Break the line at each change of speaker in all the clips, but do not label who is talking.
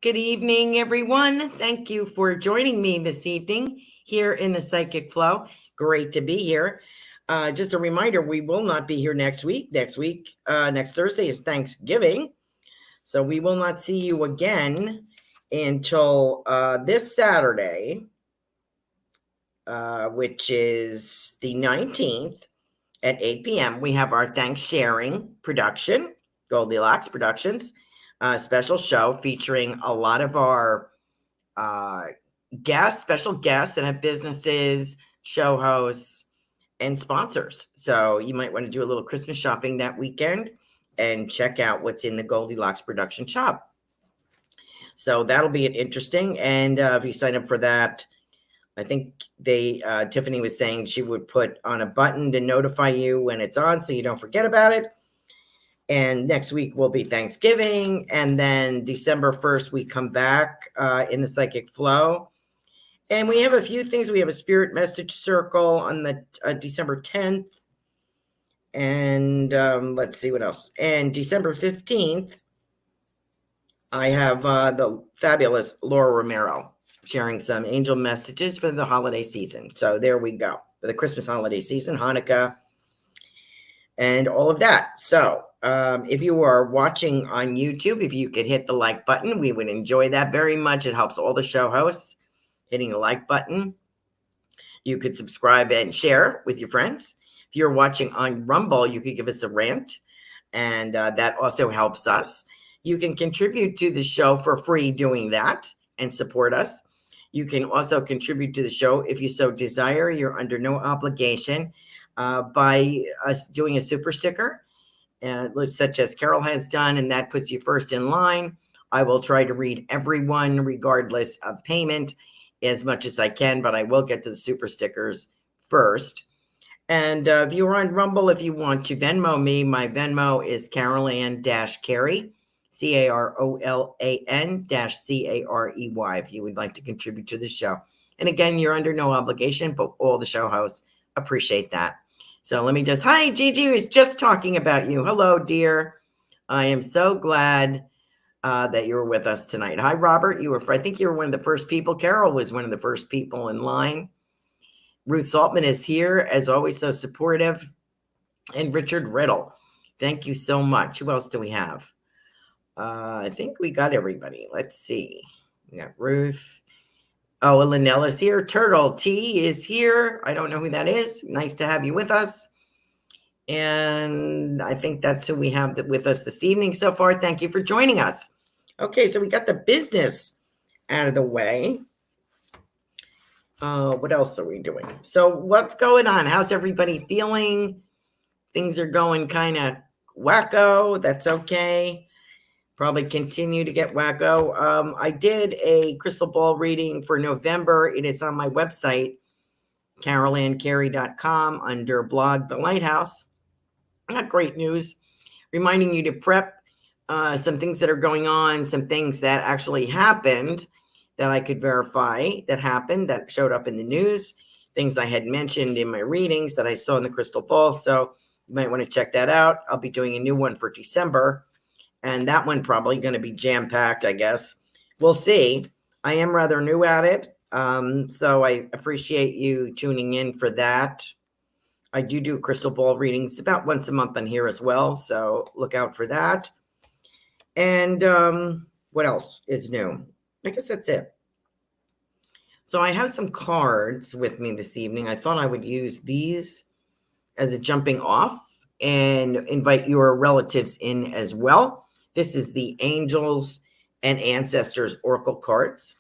Good evening, everyone. Thank you for joining me this evening here in the Psychic Flow. Great to be here. Just a reminder, we will not be here next week. Next Thursday is Thanksgiving. So we will not see you again until this Saturday, which is the 19th at 8 p.m. We have our Thanks Sharing production, Goldylocks Productions. Special show featuring a lot of our special guests that have businesses, show hosts, and sponsors. So you might want to do a little Christmas shopping that weekend and check out what's in the Goldylocks production shop. So that'll be interesting. And if you sign up for that, I think Tiffany was saying she would put on a button to notify you when it's on so you don't forget about it. And next week will be Thanksgiving. And then December 1st, we come back in the Psychic Flow. And we have a few things. We have a Spirit Message Circle on the December 10th. And let's see what else. And December 15th, I have the fabulous Laura Romero sharing some angel messages for the holiday season. So there we go. For the Christmas holiday season, Hanukkah, and all of that. So if you are watching on YouTube, if you could hit the like button, we would enjoy that very much. It helps all the show hosts hitting the like button. You could subscribe and share with your friends. If you're watching on Rumble, you could give us a rant, and that also helps us. You can contribute to the show for free doing that and support us. You can also contribute to the show if you so desire. You're under no obligation by us doing a super sticker, such as Carol has done, and that puts you first in line. I will try to read everyone regardless of payment as much as I can, but I will get to the super stickers first. And if you're on Rumble, if you want to Venmo me, my Venmo is Carolan-Carey, Carolan-Carey, if you would like to contribute to the show. And again, you're under no obligation, but all the show hosts appreciate that. So let me hi, Gigi was just talking about you. Hello, dear. I am so glad that you were with us tonight. Hi, Robert. I think you were one of the first people. Carol was one of the first people in line. Ruth Saltman is here, as always, so supportive. And Richard Riddle. Thank you so much. Who else do we have? I think we got everybody. Let's see. We got Ruth. Oh, Linella's here. Turtle T is here. I don't know who that is. Nice to have you with us. And I think that's who we have with us this evening so far. Thank you for joining us. Okay, so we got the business out of the way. What else are we doing? So what's going on? How's everybody feeling? Things are going kind of wacko. That's okay. Probably continue to get wacko. I did a crystal ball reading for November. It is on my website, carolancarey.com, under blog The Lighthouse. Not great news. Reminding you to prep some things that are going on, some things that actually happened that I could verify that happened, that showed up in the news, things I had mentioned in my readings that I saw in the crystal ball. So you might want to check that out. I'll be doing a new one for December. And that one probably going to be jam-packed, I guess. We'll see. I am rather new at it. So I appreciate you tuning in for that. I do crystal ball readings about once a month on here as well. So look out for that. And what else is new? I guess that's it. So I have some cards with me this evening. I thought I would use these as a jumping off and invite your relatives in as well. This is the Angels and Ancestors Oracle cards.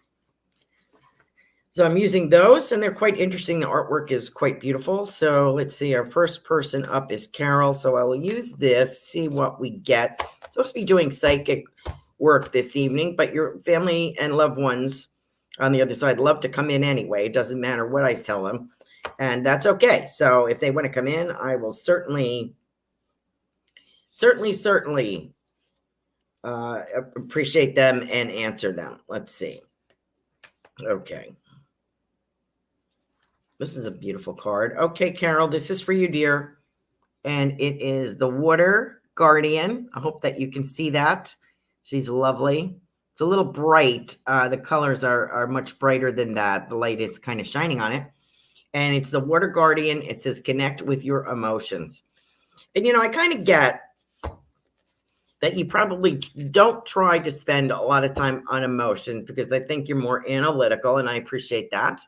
So I'm using those, and they're quite interesting. The artwork is quite beautiful. So let's see. Our first person up is Carol. So I will use this, see what we get. I'm supposed to be doing psychic work this evening, but your family and loved ones on the other side love to come in anyway. It doesn't matter what I tell them, and that's okay. So if they want to come in, I will certainly appreciate them and answer them. Let's see. Okay. This is a beautiful card. Okay, Carol, this is for you, dear. And it is the Water Guardian. I hope that you can see that. She's lovely. It's a little bright. The colors are much brighter than that. The light is kind of shining on it. And it's the Water Guardian. It says connect with your emotions. And, I kind of get that you probably don't try to spend a lot of time on emotions because I think you're more analytical, and I appreciate that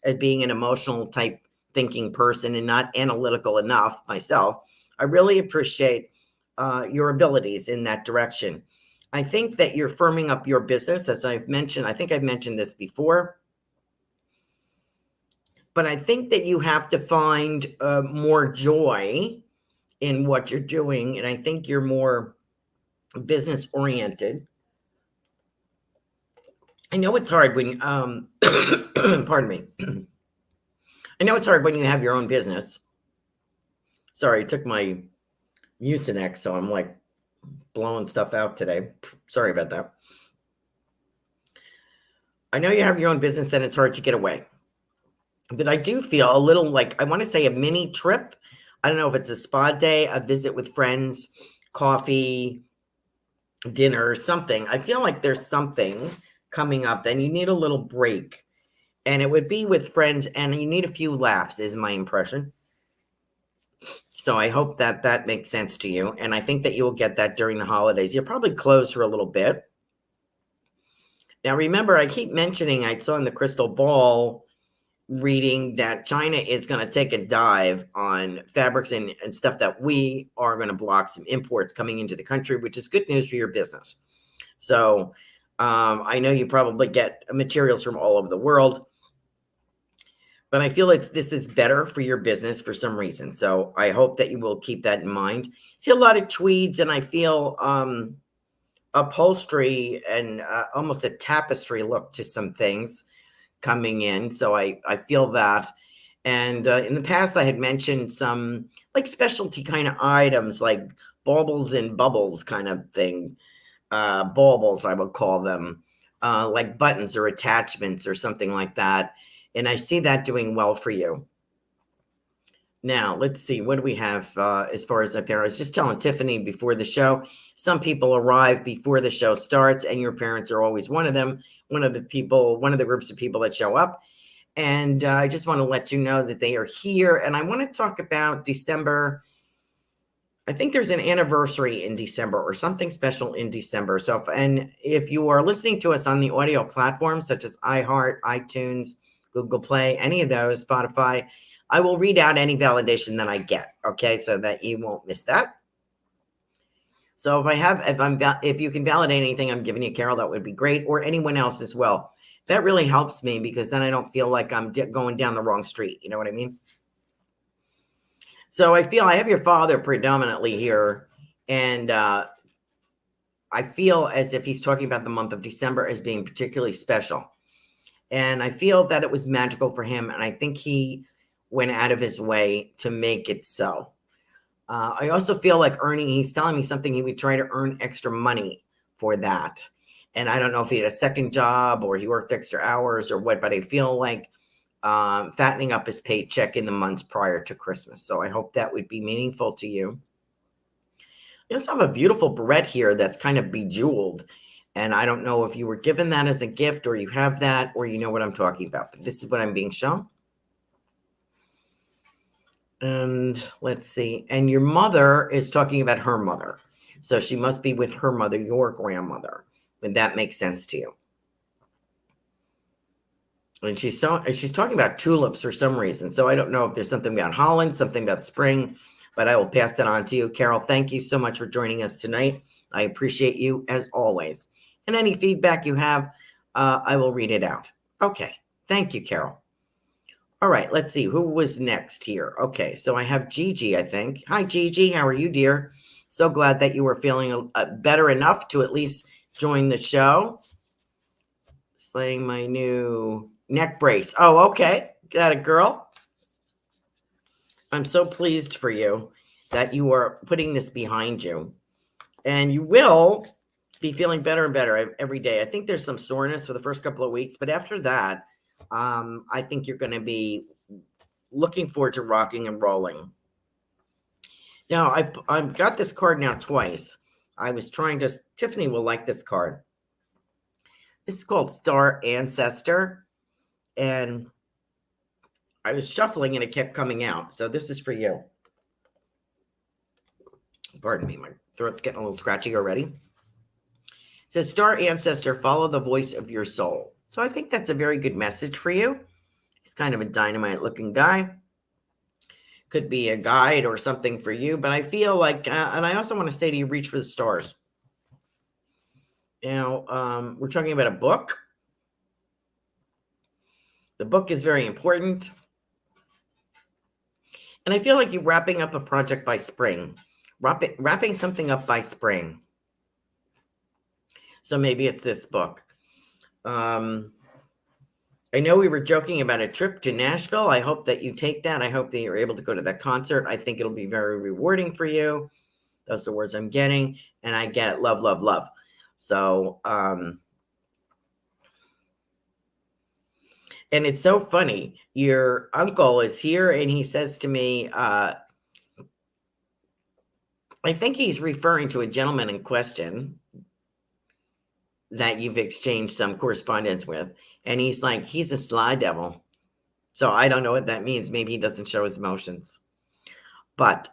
as being an emotional type thinking person and not analytical enough myself. I really appreciate your abilities in that direction. I think that you're firming up your business, as I've mentioned. I think I've mentioned this before. But I think that you have to find more joy in what you're doing. And I think you're more business oriented. I know it's hard when, pardon me. I know it's hard when you have your own business. Sorry, I took my Mucinex, so I'm like blowing stuff out today. Sorry about that. I know you have your own business and it's hard to get away. But I do feel a little like, I want to say a mini trip. I don't know if it's a spa day, a visit with friends, coffee, dinner, something. I feel like there's something coming up and you need a little break. And it would be with friends and you need a few laughs is my impression. So I hope that that makes sense to you. And I think that you will get that during the holidays. You'll probably close for a little bit. Now, remember, I keep mentioning, I saw in the crystal ball reading that China is going to take a dive on fabrics and stuff that we are going to block some imports coming into the country, which is good news for your business. So I know you probably get materials from all over the world, but I feel like this is better for your business for some reason. So I hope that you will keep that in mind. See a lot of tweeds, and I feel upholstery and almost a tapestry look to some things coming in. So I feel that. And in the past, I had mentioned some like specialty kind of items like baubles and bubbles kind of thing. Baubles, I would call them, like buttons or attachments or something like that. And I see that doing well for you. Now, let's see. What do we have as far as up here? I was just telling Tiffany before the show, some people arrive before the show starts, and your parents are always one of them, one of the groups of people that show up. And I just want to let you know that they are here. And I want to talk about December. I think there's an anniversary in December or something special in December. So, if you are listening to us on the audio platforms such as iHeart, iTunes, Google Play, any of those, Spotify, I will read out any validation that I get. Okay, so that you won't miss that. So if you can validate anything I'm giving you, Carol, that would be great, or anyone else as well. That really helps me because then I don't feel like I'm going down the wrong street. You know what I mean? So I feel I have your father predominantly here, and I feel as if he's talking about the month of December as being particularly special. And I feel that it was magical for him, and I think he went out of his way to make it so. I also feel like he's telling me something, he would try to earn extra money for that. And I don't know if he had a second job or he worked extra hours or what, but I feel like fattening up his paycheck in the months prior to Christmas. So I hope that would be meaningful to you. You also have a beautiful barrette here that's kind of bejeweled. And I don't know if you were given that as a gift or you have that or you know what I'm talking about. But this is what I'm being shown. And let's see. And your mother is talking about her mother. So she must be with her mother, your grandmother. And that makes sense to you. And she's talking about tulips for some reason. So I don't know if there's something about Holland, something about spring, but I will pass that on to you. Carol, thank you so much for joining us tonight. I appreciate you as always. And any feedback you have, I will read it out. Okay. Thank you, Carol. All right. Let's see. Who was next here? Okay. So I have Gigi, I think. Hi, Gigi. How are you, dear? So glad that you were feeling better enough to at least join the show. Slaying my new neck brace. Oh, okay. Got it, girl. I'm so pleased for you that you are putting this behind you. And you will be feeling better and better every day. I think there's some soreness for the first couple of weeks, but after that, I think you're going to be looking forward to rocking and rolling. Now, I've got this card now twice. I was trying to, Tiffany will like this card. This is called Star Ancestor. And I was shuffling and it kept coming out. So this is for you. Pardon me, my throat's getting a little scratchy already. It says, Star Ancestor, follow the voice of your soul. So I think that's a very good message for you. He's kind of a dynamite looking guy. Could be a guide or something for you, but I feel like, and I also want to say to you, reach for the stars. Now, we're talking about a book. The book is very important. And I feel like you're wrapping up a project by spring, wrapping something up by spring. So maybe it's this book. I know we were joking about a trip to Nashville. I hope that you take that. I hope that you're able to go to that concert. I think it'll be very rewarding for you. Those are the words I'm getting. And I get love, love, love. So, and it's so funny. Your uncle is here and he says to me, I think he's referring to a gentleman in question that you've exchanged some correspondence with. And he's like, he's a sly devil. So I don't know what that means. Maybe he doesn't show his emotions. But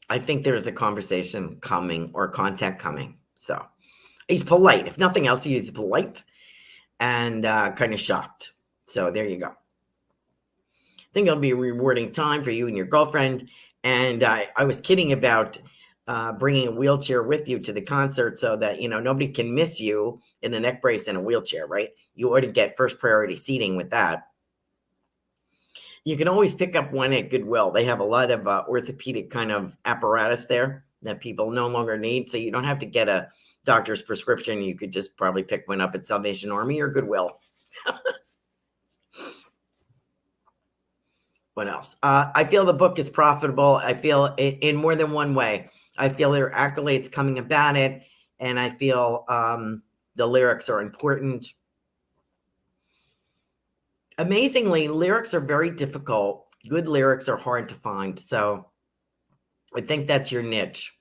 I think there's a conversation coming or contact coming. So he's polite. If nothing else, he's polite and kind of shocked. So there you go. I think it'll be a rewarding time for you and your girlfriend. And I was kidding about bringing a wheelchair with you to the concert so that, you know, nobody can miss you in a neck brace and a wheelchair, right? You ought to get first priority seating with that. You can always pick up one at Goodwill. They have a lot of orthopedic kind of apparatus there that people no longer need. So you don't have to get a doctor's prescription. You could just probably pick one up at Salvation Army or Goodwill. What else? I feel the book is profitable. I feel it in more than one way. I feel there are accolades coming about it. And I feel the lyrics are important. Amazingly, lyrics are very difficult. Good lyrics are hard to find. So I think that's your niche.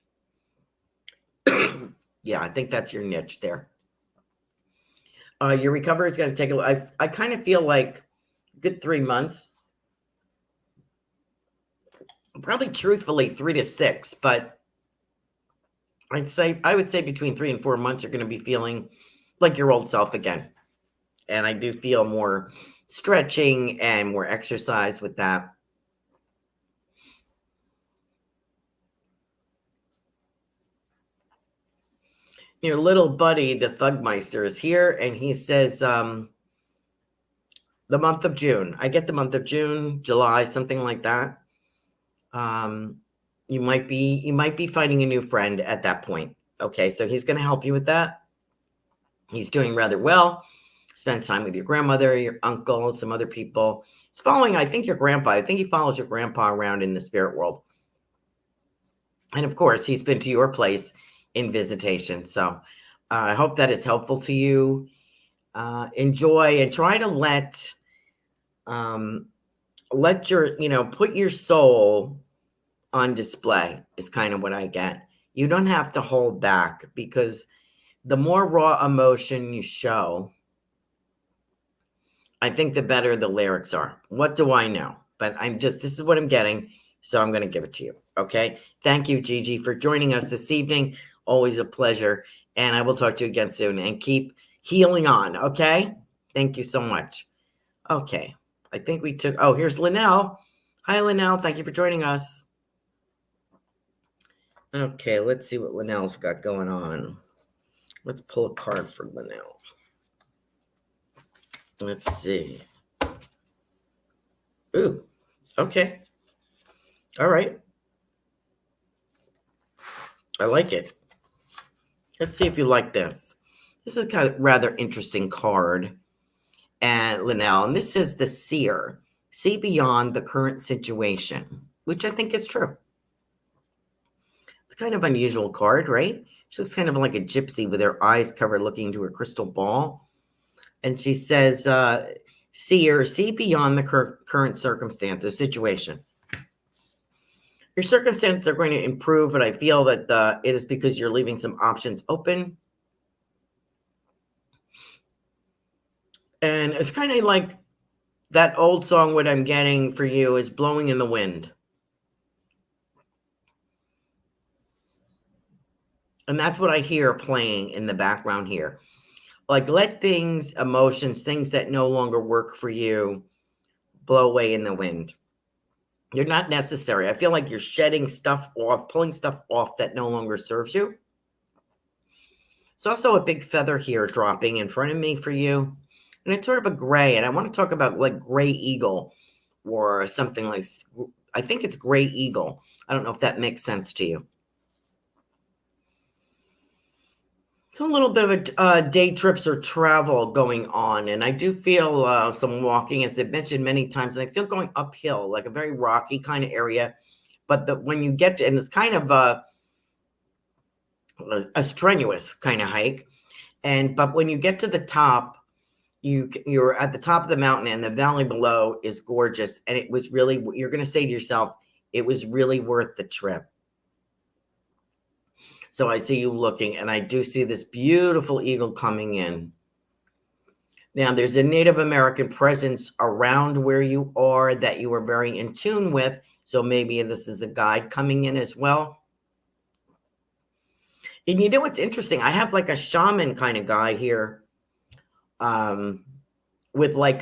Yeah, I think that's your niche there. Your recovery is going to take I kind of feel like a good 3 months. Probably truthfully 3 to 6, but I would say between 3 and 4 months you're going to be feeling like your old self again. And I do feel more stretching and more exercise with that. Your little buddy, the Thugmeister, is here, and he says the month of June. I get the month of June, July, something like that. You might be finding a new friend at that point. Okay, so he's going to help you with that. He's doing rather well. Spends time with your grandmother, your uncle, some other people. He's following, I think, your grandpa. I think he follows your grandpa around in the spirit world. And of course, he's been to your place in visitation. So I hope that is helpful to you. Enjoy and try to let your, put your soul on display is kind of what I get. You don't have to hold back, because the more raw emotion you show, I think the better the lyrics are. What do I know? But this is what I'm getting. So I'm going to give it to you. Okay. Thank you, Gigi, for joining us this evening. Always a pleasure. And I will talk to you again soon, and keep healing on. Okay. Thank you so much. Okay. I think we took, here's Linnell. Hi, Linnell. Thank you for joining us. Okay. Let's see what Linnell's got going on. Let's pull a card for Linnell. Let's see. Ooh, okay. All right. I like it. Let's see if you like this. This is kind of rather interesting card. And Linnell, and this says the seer. See beyond the current situation, which I think is true. It's kind of unusual card, right? She looks kind of like a gypsy with her eyes covered, looking into her crystal ball. And she says, seer, see beyond the current circumstances, situation. Your circumstances are going to improve, but I feel that it is because you're leaving some options open. And it's kind of like that old song, what I'm getting for you is blowing in the wind. And that's what I hear playing in the background here. Like, let things, emotions, things that no longer work for you blow away in the wind. You're not necessary. I feel like you're shedding stuff off, pulling stuff off that no longer serves you. It's also a big feather here dropping in front of me for you. And it's sort of a gray. And I want to talk about like gray eagle or something like, I think it's gray eagle. I don't know if that makes sense to you. It's a little bit of a day trips or travel going on. And I do feel some walking, as I've mentioned many times, and I feel going uphill, like a very rocky kind of area. But when you get to, and it's kind of a strenuous kind of hike. But when you get to the top, you're at the top of the mountain and the valley below is gorgeous. And it was really, you're going to say to yourself, it was really worth the trip. So I see you looking, and I do see this beautiful eagle coming in. Now, there's a Native American presence around where you are that you are very in tune with. So maybe this is a guide coming in as well. And you know what's interesting? I have like a shaman kind of guy here with like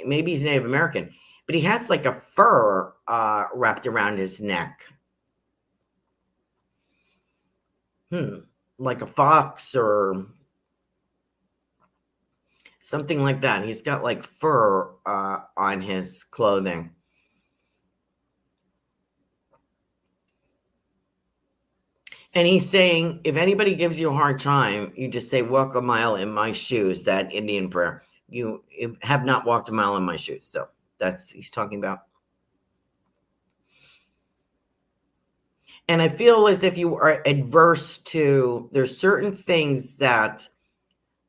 maybe he's Native American, but he has like a fur wrapped around his neck. Like a fox or something like that. He's got like fur on his clothing. And he's saying, if anybody gives you a hard time, you just say, walk a mile in my shoes, that Indian prayer. You have not walked a mile in my shoes. So that's he's talking about. And I feel as if you are adverse to, there's certain things that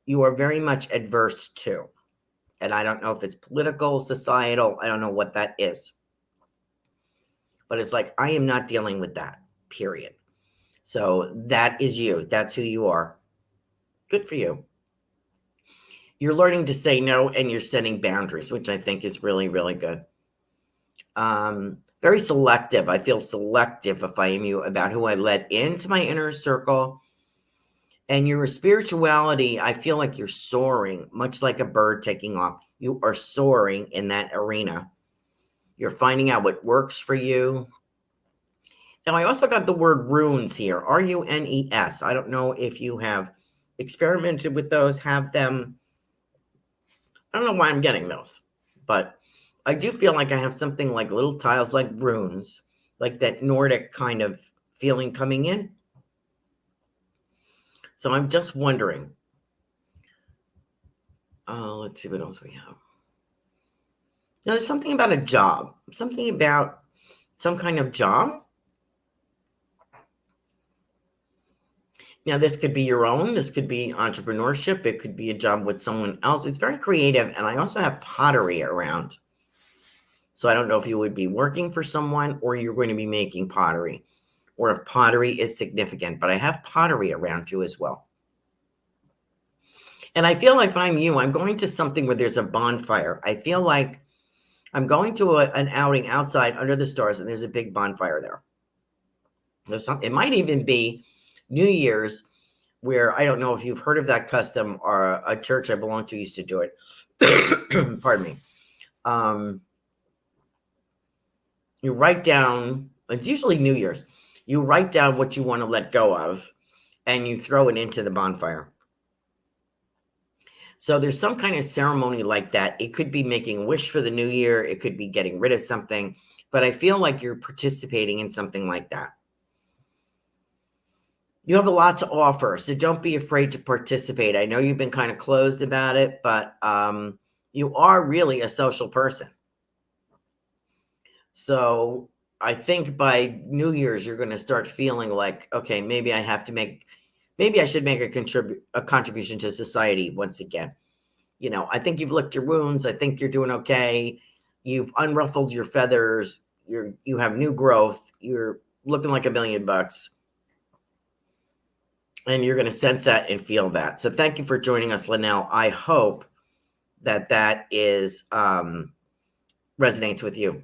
you are very much adverse to. And I don't know if it's political, societal, I don't know what that is. But it's like, I am not dealing with that, period. So that is you. That's who you are. Good for you. You're learning to say no, and you're setting boundaries, which I think is really, really good. Very selective. I feel selective if I am you about who I let into my inner circle. And your spirituality, I feel like you're soaring, much like a bird taking off. You are soaring in that arena. You're finding out what works for you. Now, I also got the word runes here, runes. I don't know if you have experimented with those, have them. I don't know why I'm getting those, but I do feel like I have something like little tiles like runes, like that Nordic kind of feeling coming in. So I'm just wondering. Let's see what else we have. Now, there's something about a job, something about some kind of job. Now, this could be your own. This could be entrepreneurship. It could be a job with someone else. It's very creative. And I also have pottery around. So I don't know if you would be working for someone or you're going to be making pottery, or if pottery is significant. But I have pottery around you as well. And I feel like if I'm you, I'm going to something where there's a bonfire. I feel like I'm going to an outing outside under the stars, and there's a big bonfire there. There's something. It might even be New Year's, where I don't know if you've heard of that custom, or a church I belong to used to do it. Pardon me. You write down, it's usually New Year's, you write down what you want to let go of, and you throw it into the bonfire. So there's some kind of ceremony like that. It could be making a wish for the new year. It could be getting rid of something. But I feel like you're participating in something like that. You have a lot to offer, so don't be afraid to participate. I know you've been kind of closed about it, but you are really a social person. So I think by New Year's, you're going to start feeling like, okay, maybe I should make a contribution to society once again. You know, I think you've licked your wounds. I think you're doing okay. You've unruffled your feathers. You have new growth. You're looking like $1 million. And you're going to sense that and feel that. So thank you for joining us, Linnell. I hope that is resonates with you.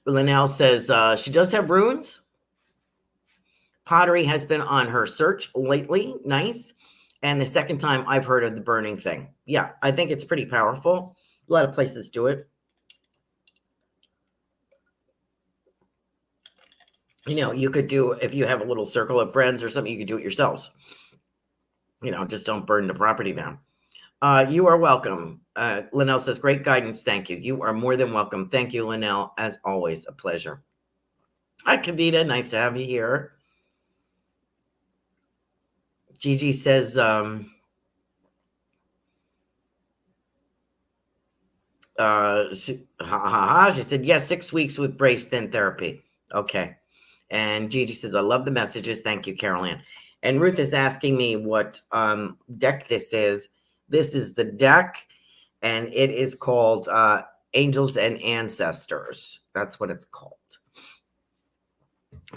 Linnell says she does have runes. Pottery has been on her search lately. Nice. And the second time I've heard of the burning thing. Yeah, I think it's pretty powerful. A lot of places do it. You know, you could do, if you have a little circle of friends or something, you could do it yourselves. You know, just don't burn the property down. You are welcome. Linnell says, great guidance. Thank you. You are more than welcome. Thank you, Linnell. As always, a pleasure. Hi, Kavita. Nice to have you here. Gigi says, she said, yes, 6 weeks with brace, then therapy. Okay. And Gigi says, I love the messages. Thank you, Carolan. And Ruth is asking me what deck this is. This is the deck, and it is called Angels and Ancestors. That's what it's called.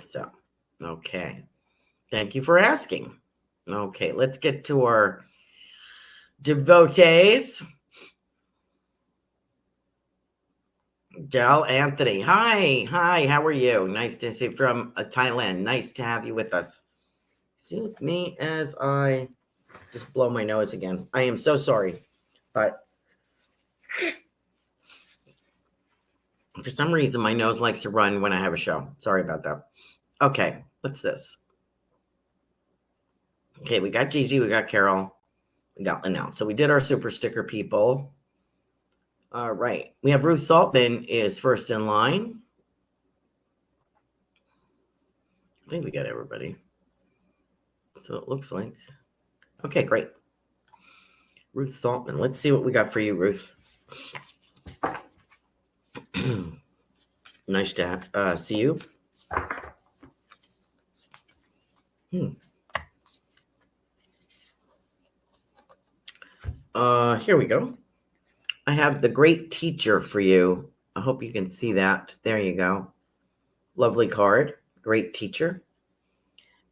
So, okay. Thank you for asking. Okay, let's get to our devotees. Del Anthony. Hi. How are you? Nice to see you from Thailand. Nice to have you with us. Excuse me as I just blow my nose again. I am so sorry, but for some reason my nose likes to run when I have a show. Sorry about that. Okay, what's this? Okay, we got Gigi, we got Carol, we got Linnell. So we did our super sticker people. All right. We have Ruth Saltman is first in line. I think we got everybody. So it looks like. Okay, great. Ruth Saltman. Let's see what we got for you, Ruth. Nice to see you. Here we go. I have the great teacher for you. I hope you can see that. There you go. Lovely card. Great teacher.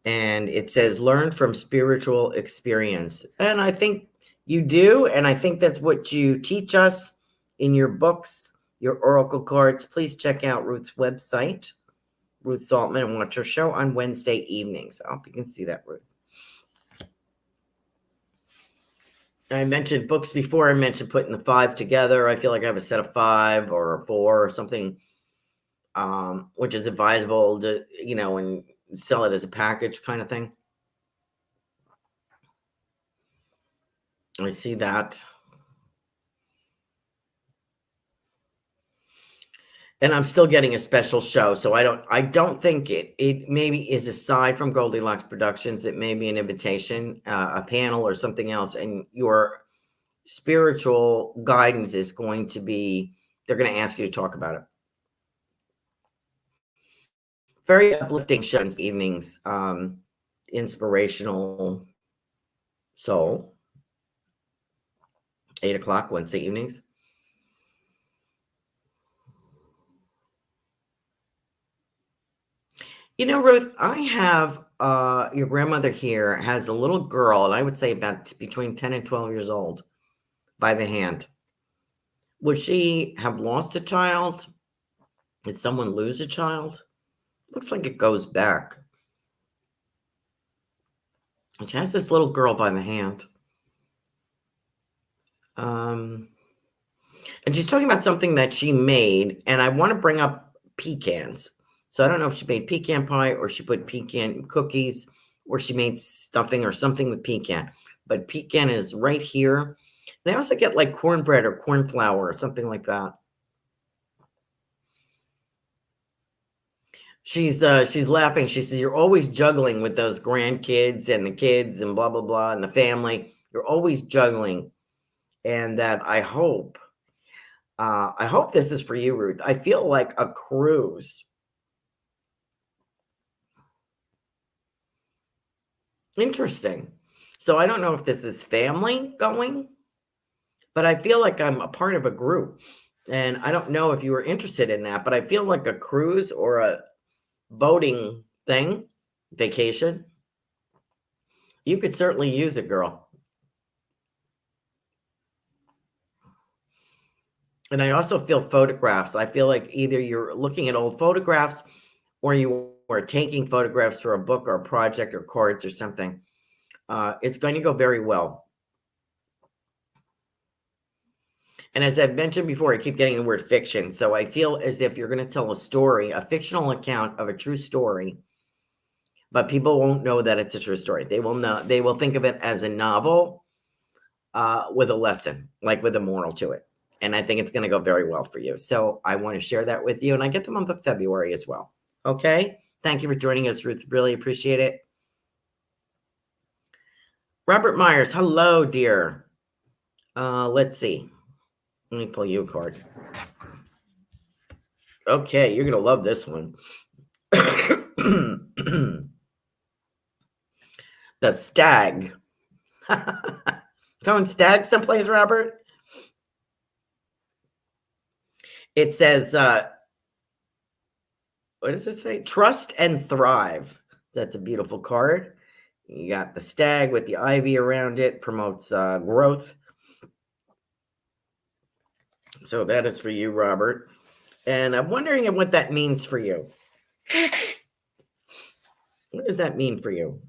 And it says, learn from spiritual experience. And I think you do. And I think that's what you teach us in your books, your oracle cards. Please check out Ruth's website, Ruth Saltman, and watch her show on Wednesday evenings. I hope you can see that, Ruth. I mentioned books before. I mentioned putting the 5 together. I feel like I have a set of 5 or 4 or something, which is advisable to, you know, and sell it as a package kind of thing. I see that. And I'm still getting a special show. So I don't think it maybe is aside from Goldylocks Productions. It may be an invitation, a panel or something else. And your spiritual guidance is going to be, they're going to ask you to talk about it. Very uplifting shows, evenings, inspirational soul. 8 o'clock Wednesday evenings. You know, Ruth, I have your grandmother here has a little girl, and I would say about between 10 and 12 years old, by the hand. Would she have lost a child? Did someone lose a child? Looks like it goes back. She has this little girl by the hand. And she's talking about something that she made, and I want to bring up pecans. So I don't know if she made pecan pie or she put pecan cookies or she made stuffing or something with pecan. But pecan is right here. And I also get like cornbread or corn flour or something like that. She's laughing. She says, you're always juggling with those grandkids and the kids and blah, blah, blah, and the family. You're always juggling. And that I hope this is for you, Ruth. I feel like a cruise. Interesting. So I don't know if this is family going, but I feel like I'm a part of a group. And I don't know if you were interested in that, but I feel like a cruise or a boating thing, vacation. You could certainly use it, girl. And I also feel photographs. I feel like either you're looking at old photographs or you are taking photographs for a book or a project or cards or something. It's going to go very well. And as I've mentioned before, I keep getting the word fiction. So I feel as if you're going to tell a story, a fictional account of a true story, but people won't know that it's a true story. They will think of it as a novel with a lesson, like with a moral to it. And I think it's going to go very well for you. So I want to share that with you. And I get the month of February as well. Okay. Thank you for joining us, Ruth. Really appreciate it. Robert Myers. Hello, dear. Let's see. Let me pull you a card. Okay. You're going to love this one. The stag. Going stag someplace, Robert? It says, what does it say? Trust and thrive. That's a beautiful card. You got the stag with the ivy around it, promotes growth. So that is for you, Robert. And I'm wondering what that means for you. What does that mean for you?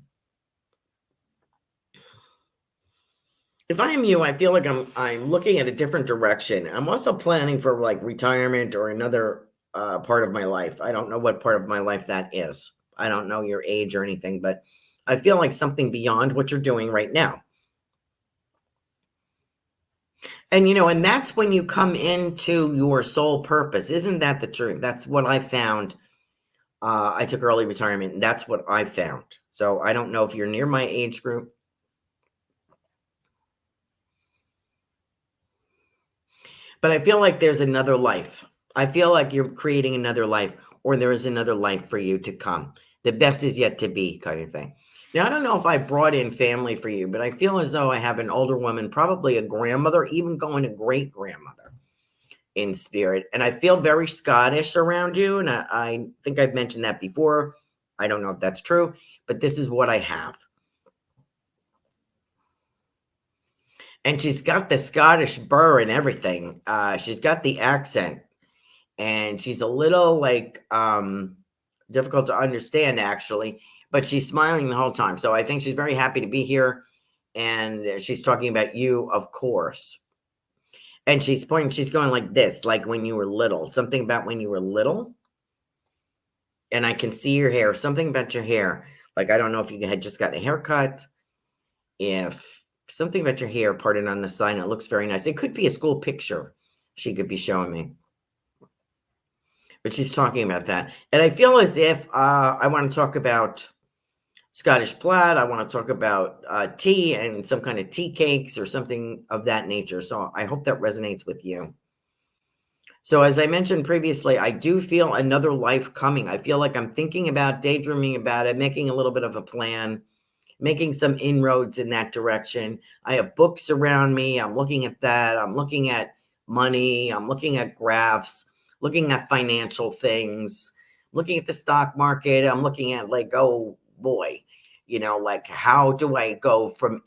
If I am you, I feel like I'm looking at a different direction. I'm also planning for like retirement or another part of my life. I don't know what part of my life that is. I don't know your age or anything, but I feel like something beyond what you're doing right now. And, and that's when you come into your sole purpose. Isn't that the truth? That's what I found. I took early retirement, and that's what I found. So I don't know if you're near my age group. But I feel like there's another life. I feel like you're creating another life, or there is another life for you to come. The best is yet to be, kind of thing. Now, I don't know if I brought in family for you, but I feel as though I have an older woman, probably a grandmother, even going to great-grandmother in spirit. And I feel very Scottish around you. And I think I've mentioned that before. I don't know if that's true, but this is what I have. And she's got the Scottish burr and everything. She's got the accent. And she's a little like difficult to understand, actually, but she's smiling the whole time. So I think she's very happy to be here. And she's talking about you, of course. And she's pointing, she's going like this, like when you were little, something about when you were little. And I can see your hair, something about your hair. Like, I don't know if you had just gotten a haircut, if something about your hair parted on the side. It looks very nice. It could be a school picture she could be showing me. But she's talking about that. And I feel as if I want to talk about Scottish plaid. I want to talk about tea and some kind of tea cakes or something of that nature. So I hope that resonates with you. So as I mentioned previously, I do feel another life coming. I feel like I'm thinking about, daydreaming about it, making a little bit of a plan, making some inroads in that direction. I have books around me. I'm looking at that. I'm looking at money. I'm looking at graphs, looking at financial things, looking at the stock market. I'm looking at like, oh boy, like how do I go from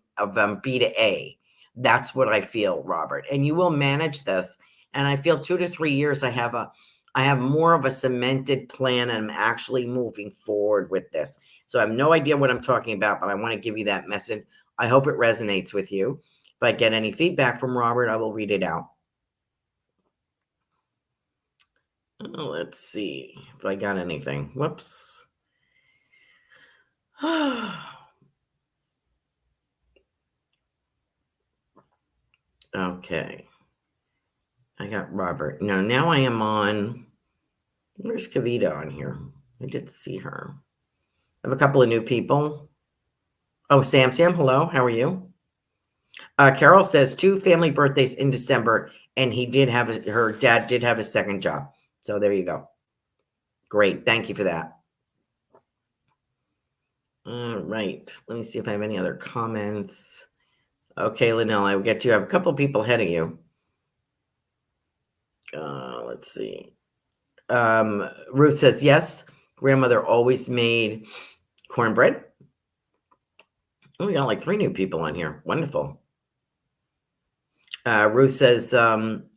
B to A? That's what I feel, Robert. And you will manage this. And I feel 2 to 3 years, I have more of a cemented plan, and I'm actually moving forward with this. So I have no idea what I'm talking about, but I want to give you that message. I hope it resonates with you. If I get any feedback from Robert, I will read it out. Let's see if I got anything. Whoops. Okay. I got Robert. Now I am on. Where's Kavita on here? I did see her. I have a couple of new people. Oh, Sam, hello. How are you? Carol says 2 family birthdays in December, and her dad did have a second job. So there you go. Great. Thank you for that. All right. Let me see if I have any other comments. Okay, Linnell, I will get to you. I have a couple of people ahead of you. Let's see. Ruth says, yes, grandmother always made cornbread. Oh, we got like 3 new people on here. Wonderful. Ruth says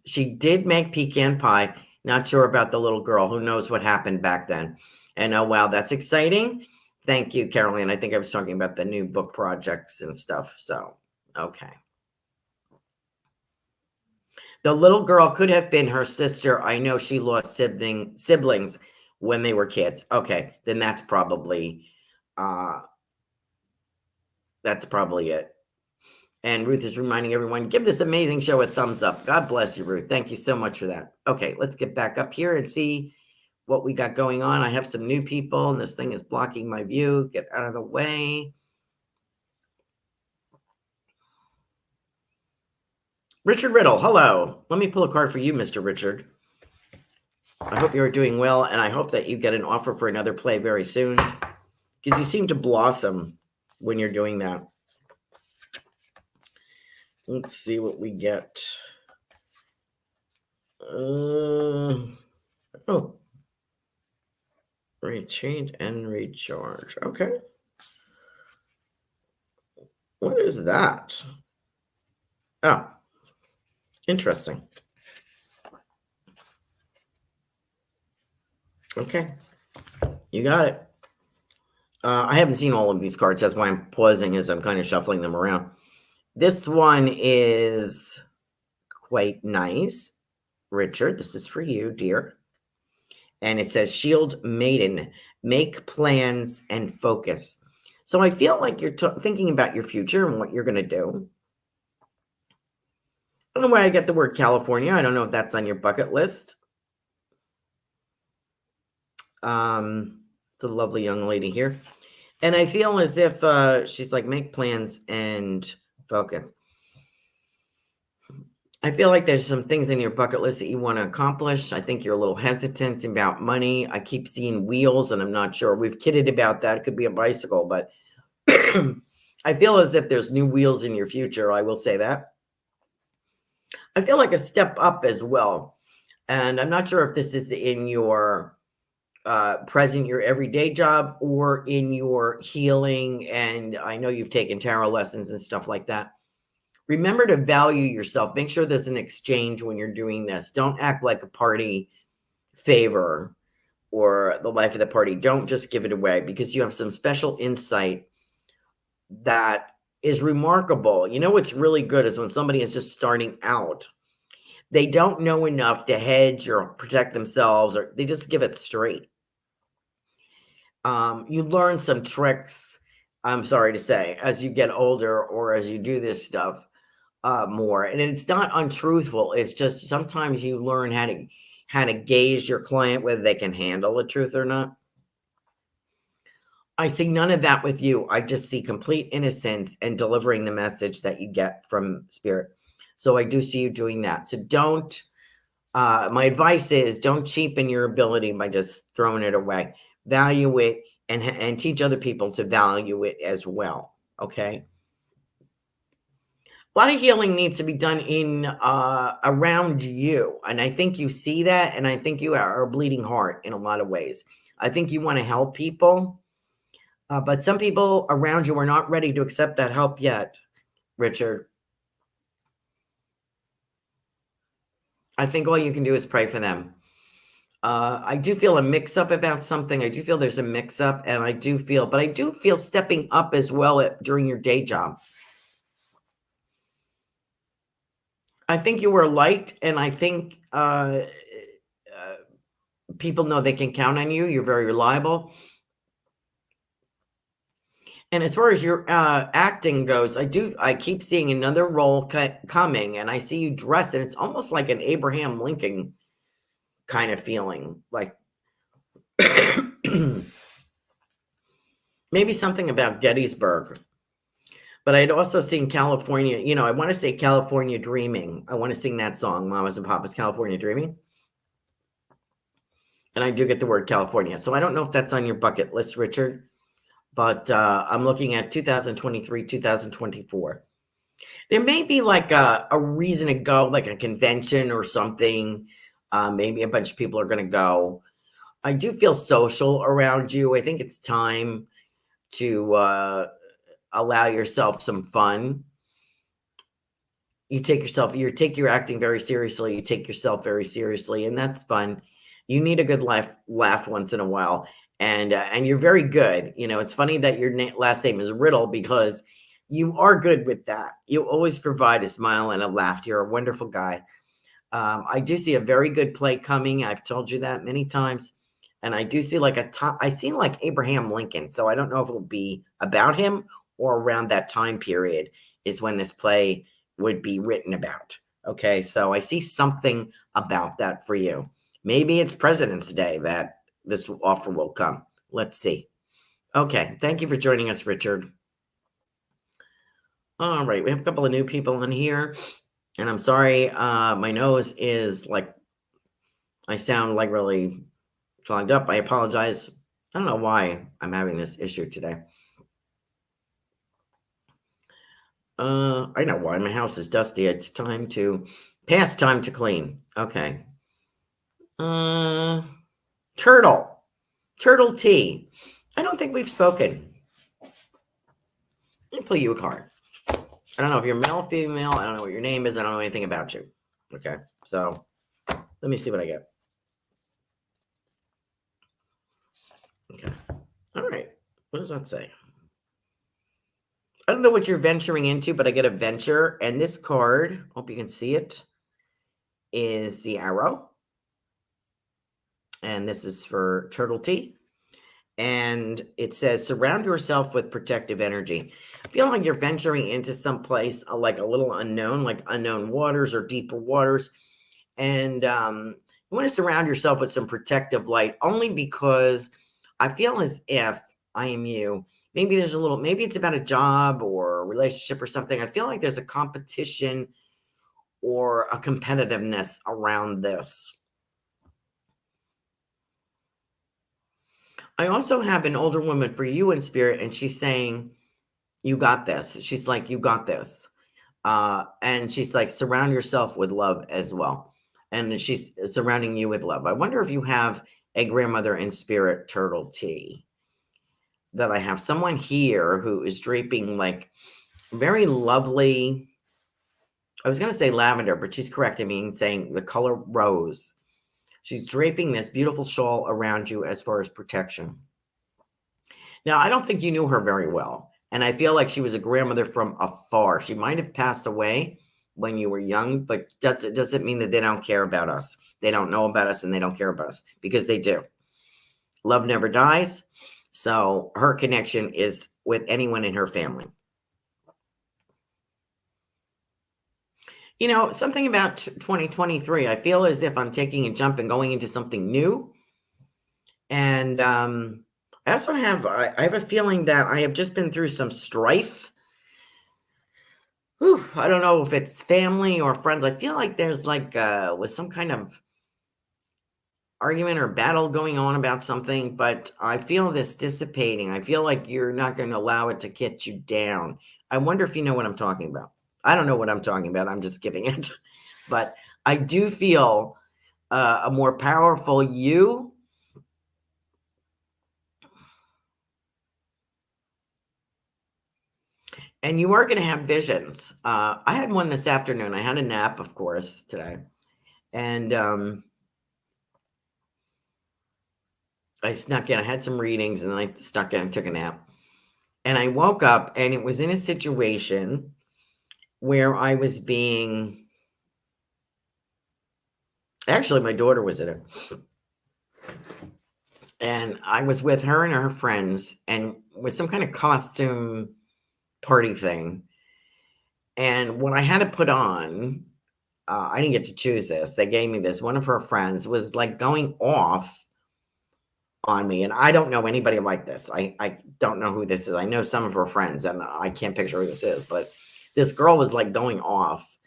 she did make pecan pie. Not sure about the little girl. Who knows what happened back then? And oh, wow, that's exciting. Thank you, Caroline. I think I was talking about the new book projects and stuff. So, okay. The little girl could have been her sister. I know she lost siblings when they were kids. Okay, then that's probably it. And Ruth is reminding everyone, give this amazing show a thumbs up. God bless you, Ruth. Thank you so much for that. Okay, let's get back up here and see what we got going on. I have some new people, and this thing is blocking my view. Get out of the way. Richard Riddle, hello. Let me pull a card for you, Mr. Richard. I hope you're doing well, and I hope that you get an offer for another play very soon, because you seem to blossom when you're doing that. Let's see what we get. Oh, retreat and recharge. Okay. What is that? Oh, interesting. Okay, you got it. I haven't seen all of these cards. That's why I'm pausing as I'm kind of shuffling them around. This one is quite nice. Richard, this is for you, dear. And it says, Shield Maiden, make plans and focus. So I feel like you're thinking about your future and what you're going to do. I don't know why I get the word California. I don't know if that's on your bucket list. The lovely young lady here. And I feel as if she's like, make plans and focus. I feel like there's some things in your bucket list that you want to accomplish. I think you're a little hesitant about money. I keep seeing wheels, and I'm not sure. We've kidded about that. It could be a bicycle, but I feel as if there's new wheels in your future. I will say that. I feel like a step up as well. And I'm not sure if this is in your present, your everyday job, or in your healing. And I know you've taken tarot lessons and stuff like that. Remember to value yourself. Make sure there's an exchange when you're doing this. Don't act like a party favor or the life of the party. Don't just give it away, because you have some special insight that is remarkable. You know what's really good is when somebody is just starting out. They don't know enough to hedge or protect themselves, or they just give it straight. You learn some tricks, I'm sorry to say, as you get older or as you do this stuff more. And it's not untruthful. It's just sometimes you learn how to gauge your client, whether they can handle the truth or not. I see none of that with you. I just see complete innocence and delivering the message that you get from spirit. So I do see you doing that. So don't, my advice is don't cheapen your ability by just throwing it away. Value it and teach other people to value it as well. Okay. A lot of healing needs to be done in around you. And I think you see that. And I think you are a bleeding heart in a lot of ways. I think you want to help people. But some people around you are not ready to accept that help yet, Richard. I think all you can do is pray for them. I do feel a mix-up about something. I do feel there's a mix-up, and I do feel stepping up as well during your day job. I think you were liked, and I think people know they can count on you. You're very reliable. And as far as your acting goes, I keep seeing another role coming, and I see you dressed, and it's almost like an Abraham Lincoln kind of feeling, like maybe something about Gettysburg. But I'd also seen California, I want to say California Dreaming. I want to sing that song, Mamas and Papas, California Dreaming. And I do get the word California. So I don't know if that's on your bucket list, Richard. But I'm looking at 2023, 2024. There may be like a reason to go, like a convention or something. Maybe a bunch of people are going to go. I do feel social around you. I think it's time to allow yourself some fun. you take your acting very seriously. You take yourself very seriously, and that's fun. You need a good laugh once in a while, and you're very good. You know, it's funny that your last name is Riddle because you are good with that. You always provide a smile and a laugh. You're a wonderful guy. I do see a very good play coming. I've told you that many times. And I do see like I see like Abraham Lincoln. So I don't know if it'll be about him or around that time period is when this play would be written about. Okay. So I see something about that for you. Maybe it's President's Day that this offer will come. Let's see. Okay. Thank you for joining us, Richard. All right. We have a couple of new people in here. And I'm sorry, my nose is like, I sound like really clogged up. I apologize. I don't know why I'm having this issue today. I know why. My house is dusty. It's time to clean. Okay. Turtle T. I don't think we've spoken. Let me pull you a card. I don't know if you're male or female. I don't know what your name is. I don't know anything about you. Okay. So let me see what I get. Okay. All right. What does that say? I don't know what you're venturing into, but I get a venture. And this card, hope you can see it, is the arrow. And this is for Turtle T. And it says, surround yourself with protective energy. I feel like you're venturing into some place like a little unknown, like unknown waters or deeper waters. And you want to surround yourself with some protective light only because I feel as if I am you. Maybe it's about a job or a relationship or something. I feel like there's a competition or a competitiveness around this. I also have an older woman for you in spirit, and she's saying, you got this. She's like, you got this. And she's like, surround yourself with love as well. And she's surrounding you with love. I wonder if you have a grandmother in spirit, Turtle T, that I have someone here who is draping like very lovely, I was going to say lavender, but she's correcting me saying the color rose. She's draping this beautiful shawl around you as far as protection. Now, I don't think you knew her very well. And I feel like she was a grandmother from afar. She might have passed away when you were young, but doesn't mean that they don't care about us. They don't know about us and they don't care about us because they do. Love never dies. So her connection is with anyone in her family. You know, something about 2023, I feel as if I'm taking a jump and going into something new. And I also have, I have a feeling that I have just been through some strife. Whew, I don't know if it's family or friends. I feel like there's like, was some kind of argument or battle going on about something, but I feel this dissipating. I feel like you're not going to allow it to get you down. I wonder if you know what I'm talking about. I don't know what I'm talking about. I'm just giving it. But I do feel a more powerful you. And you are going to have visions. I had one this afternoon. I had a nap, of course, today. And I snuck in. I had some readings and then I snuck in and took a nap. And I woke up and it was in a situation where I was being, actually my daughter was in it. And I was with her and her friends and with some kind of costume party thing. And what I had to put on, I didn't get to choose this. They gave me this. One of her friends was like going off on me. And I don't know anybody like this. I don't know who this is. I know some of her friends and I can't picture who this is, but this girl was like going off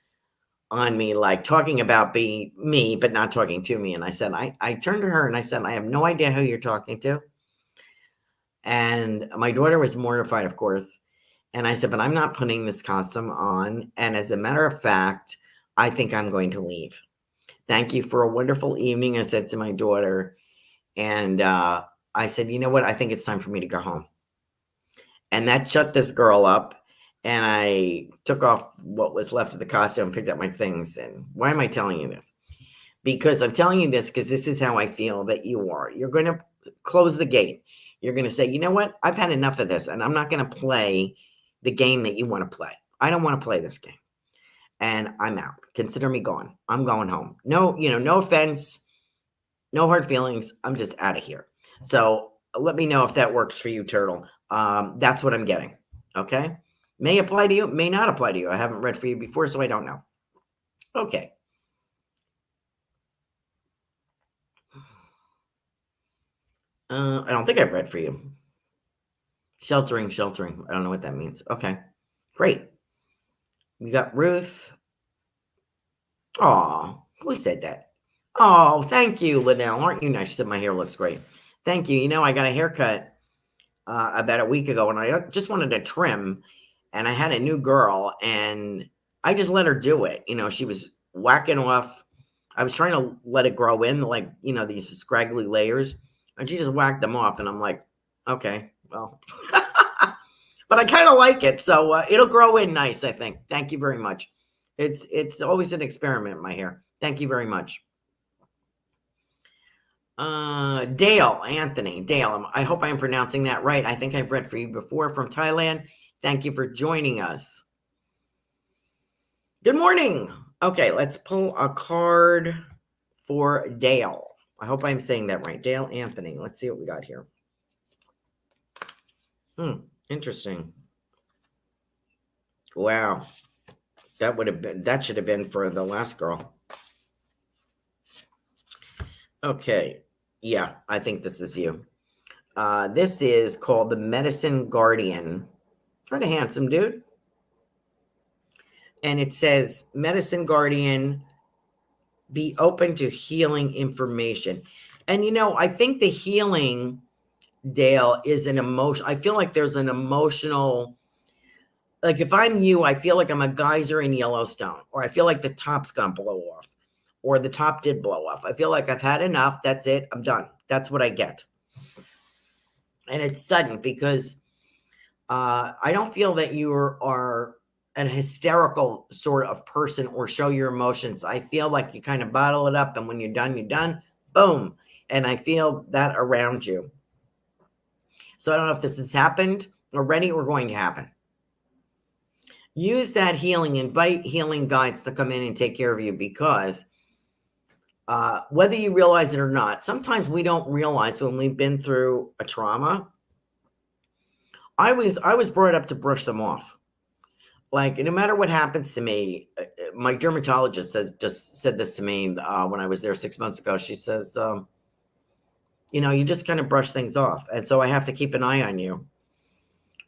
on me, like talking about being me, but not talking to me. And I said, I turned to her and I said, I have no idea who you're talking to. And my daughter was mortified, of course. And I said, but I'm not putting this costume on. And as a matter of fact, I think I'm going to leave. Thank you for a wonderful evening, I said to my daughter. And I said, you know what? I think it's time for me to go home. And that shut this girl up. and I took off what was left of the costume, picked up my things. And why am I telling you this? Because I'm telling you this because this is how I feel that you are. You're going to close the gate. You're going to say, you know what? I've had enough of this, and I'm not going to play the game that you want to play. I don't want to play this game. And I'm out. Consider me gone. I'm going home. No, no offense, no hard feelings. I'm just out of here. So let me know if that works for you, Turtle. That's what I'm getting. Okay. May apply to you, may not apply to you. I haven't read for you before, so I don't know. Okay. I don't think I've read for you. Sheltering. I don't know what that means. Okay. Great. We got Ruth. Oh, who said that? Oh, thank you, Liddell. Aren't you nice? She said my hair looks great. Thank you. I got a haircut about a week ago, and I just wanted to trim, and I had a new girl, and I just let her do it. She was whacking off. I was trying to let it grow in, like, these scraggly layers, and she just whacked them off, and I'm like, okay, well, but I kind of like it, so it'll grow in nice, I think. Thank you very much. It's always an experiment, my hair. Thank you very much. Dale, Anthony, Dale. I hope I'm pronouncing that right. I think I've read for you before, from Thailand. Thank you for joining us. Good morning. Okay, let's pull a card for Dale. I hope I'm saying that right. Dale, Anthony. Let's see what we got here. Interesting. Wow. That should have been for the last girl. Okay. Yeah, I think this is you. This is called the Medicine Guardian. Kind of handsome dude. And it says, Medicine Guardian, be open to healing information. And, I think the healing, Dale, is an emotion. I feel like there's an emotional, like if I'm you, I feel like I'm a geyser in Yellowstone, or I feel like the top's going to blow off, or the top did blow off. I feel like I've had enough. That's it. I'm done. That's what I get. And it's sudden because I don't feel that you are an hysterical sort of person or show your emotions. I feel like you kind of bottle it up, and when you're done, boom. And I feel that around you. So I don't know if this has happened already or going to happen. Use that healing, invite healing guides to come in and take care of you, because whether you realize it or not, sometimes we don't realize when we've been through a trauma. I was brought up to brush them off. Like, no matter what happens to me, my dermatologist just said this to me when I was there 6 months ago. She says, you just kind of brush things off. And so I have to keep an eye on you.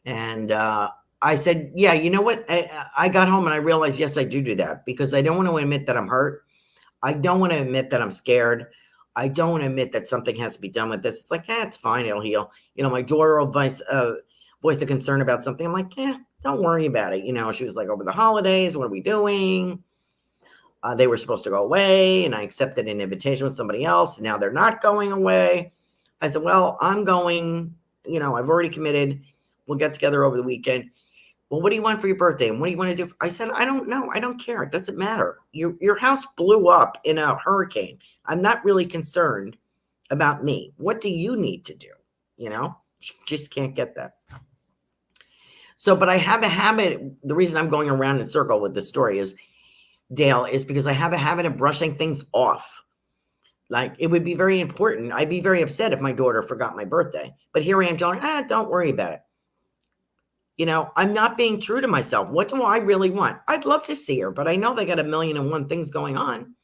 And I said, yeah, you know what? I got home and I realized, yes, I do that, because I don't want to admit that I'm hurt. I don't want to admit that I'm scared. I don't want to admit that something has to be done with this. It's like, it's fine. It'll heal. My daughter will voice a concern about something. I'm like, don't worry about it. She was like, over the holidays, what are we doing? They were supposed to go away, and I accepted an invitation with somebody else. And now they're not going away. I said, well, I'm going, I've already committed. We'll get together over the weekend. Well, what do you want for your birthday? And what do you want to do? I said, I don't know. I don't care. It doesn't matter. Your house blew up in a hurricane. I'm not really concerned about me. What do you need to do? Just can't get that. So, but I have a habit. The reason I'm going around in circle with this story is, Dale, is because I have a habit of brushing things off. Like, it would be very important. I'd be very upset if my daughter forgot my birthday. But here I am telling her, don't worry about it. I'm not being true to myself. What do I really want? I'd love to see her, but I know they got 1,000,001 things going on,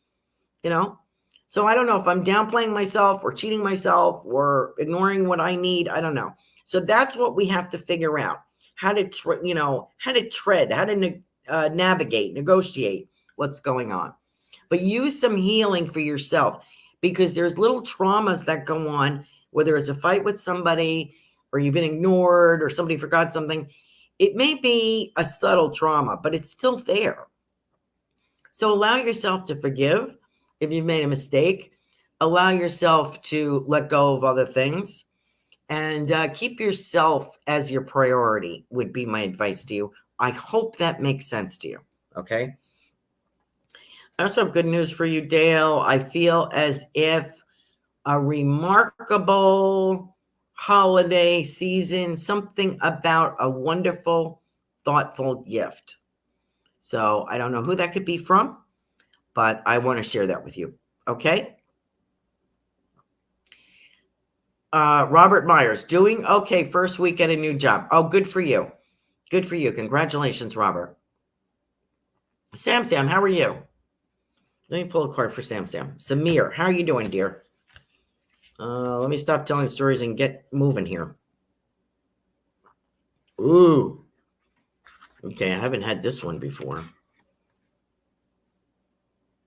So I don't know if I'm downplaying myself or cheating myself or ignoring what I need. I don't know. So that's what we have to figure out. How to tread, how to navigate, negotiate what's going on. But use some healing for yourself, because there's little traumas that go on, whether it's a fight with somebody or you've been ignored or somebody forgot something. It may be a subtle trauma, but it's still there. So allow yourself to forgive if you've made a mistake. Allow yourself to let go of other things. And keep yourself as your priority would be my advice to you. I hope that makes sense to you. Okay. I also have good news for you, Dale. I feel as if a remarkable holiday season, something about a wonderful, thoughtful gift. So I don't know who that could be from, but I want to share that with you. Okay. Robert Myers, doing okay. First week at a new job. Oh, good for you. Good for you. Congratulations, Robert. Sam, how are you? Let me pull a card for Sam. Samir, how are you doing, dear? Let me stop telling stories and get moving here. Ooh. Okay, I haven't had this one before.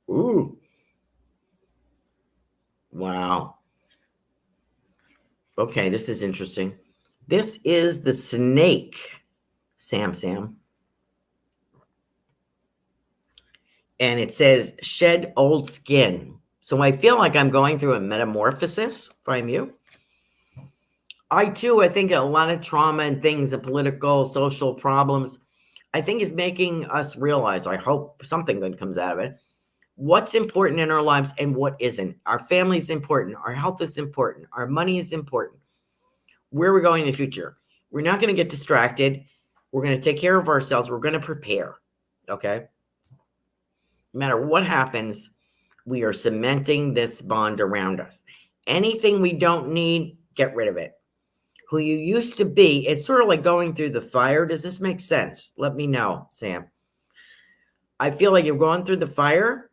Ooh. Wow. Okay, this is interesting. This is the snake, Sam. And it says shed old skin. So I feel like I'm going through a metamorphosis, if I'm you. I think a lot of trauma and things, the political, social problems, I think is making us realize, I hope something good comes out of it, what's important in our lives and what isn't. Our family is important. Our health is important. Our money is important. Where we're going in the future. We're not going to get distracted. We're going to take care of ourselves. We're going to prepare. Okay. No matter what happens, we are cementing this bond around us. Anything we don't need, get rid of it. Who you used to be, it's sort of like going through the fire. Does this make sense? Let me know, Sam. I feel like you've gone through the fire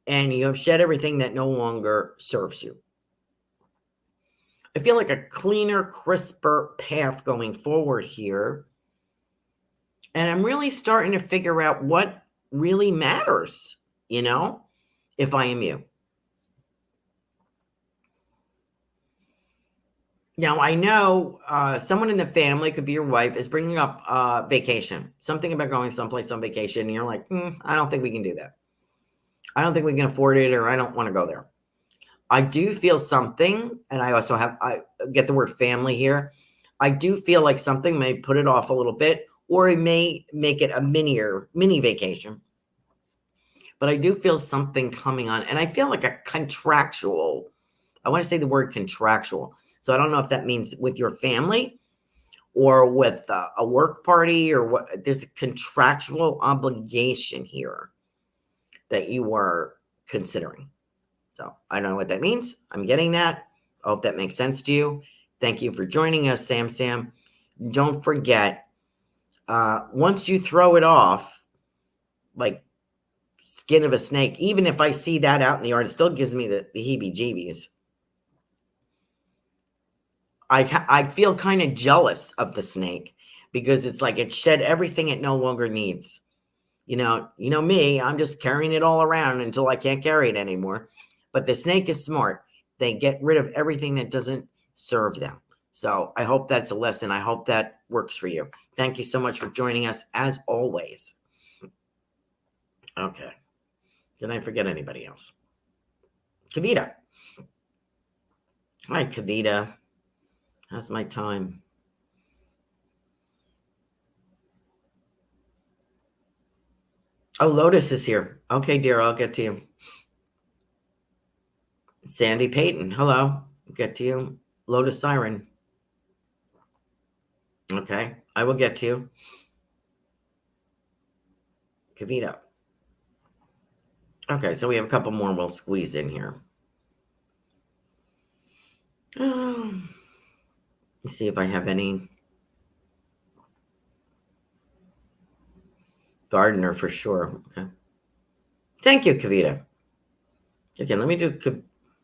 and you have shed everything that no longer serves you. I feel like a cleaner, crisper path going forward here. And I'm really starting to figure out what really matters, if I am you. Now, I know someone in the family, could be your wife, is bringing up vacation. Something about going someplace on vacation. And you're like, I don't think we can do that. I don't think we can afford it, or I don't want to go there. I do feel something, and I get the word family here. I do feel like something may put it off a little bit, or it may make it a mini vacation. But I do feel something coming on, and I feel like a contractual. I want to say the word contractual. So I don't know if that means with your family or with a work party or what. There's a contractual obligation here that you are considering. So I don't know what that means. I'm getting that. I hope that makes sense to you. Thank you for joining us, Sam. Don't forget, once you throw it off, like skin of a snake, even if I see that out in the yard, it still gives me the heebie-jeebies. I feel kind of jealous of the snake because it's like it shed everything it no longer needs. You know me, I'm just carrying it all around until I can't carry it anymore. But the snake is smart. They get rid of everything that doesn't serve them. So I hope that's a lesson. I hope that works for you. Thank you so much for joining us, as always. Okay. Did I forget anybody else? Kavita. Hi, Kavita. How's my time? Oh, Lotus is here. Okay, dear, I'll get to you. Sandy Payton, hello. I'll get to you. Lotus Siren. Okay, I will get to you. Kavita. Okay, so we have a couple more we'll squeeze in here. Let's see if I have any. Gardener for sure. Okay. Thank you, Kavita. Okay, let me do.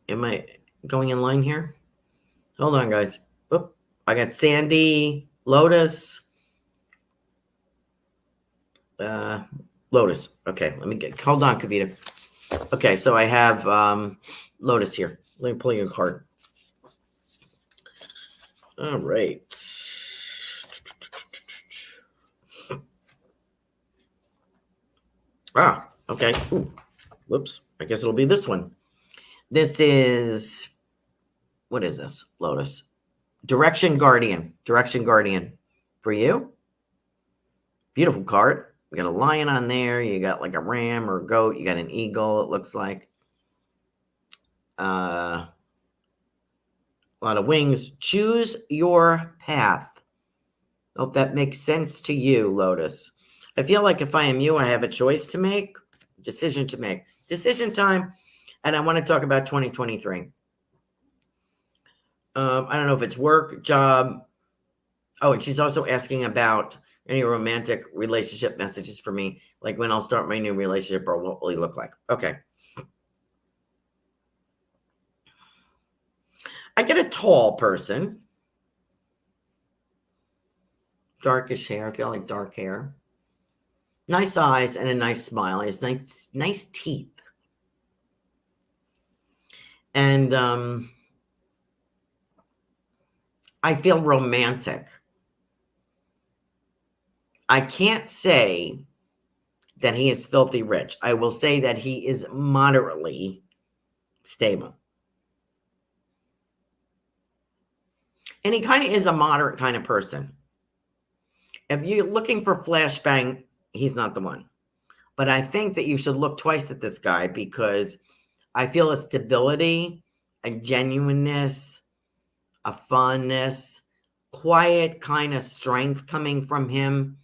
Am I going in line here? Hold on, guys. Oop, I got Sandy, Lotus, Lotus. Okay, hold on, Kavita. Okay, so I have Lotus here. Let me pull you a card. All right. Okay. Ooh, whoops. I guess it'll be this one. This is, what is this, Lotus? Direction Guardian for you. Beautiful card. You got a lion on there. You got like a ram or a goat. You got an eagle, it looks like. A lot of wings. Choose your path. Hope that makes sense to you, Lotus. I feel like if I am you, I have a choice to make, decision to make. Decision time. And I want to talk about 2023. I don't know if it's work, job. Oh, and she's also asking about any romantic relationship messages for me, like when I'll start my new relationship or what will he look like. Okay. I get a tall person. Darkish hair. I feel like dark hair. Nice eyes and a nice smile. He has nice teeth. And I feel romantic. I can't say that he is filthy rich. I will say that he is moderately stable. And he kind of is a moderate kind of person. If you're looking for flashbang, he's not the one. But I think that you should look twice at this guy because I feel a stability, a genuineness, a fondness, quiet kind of strength coming from him.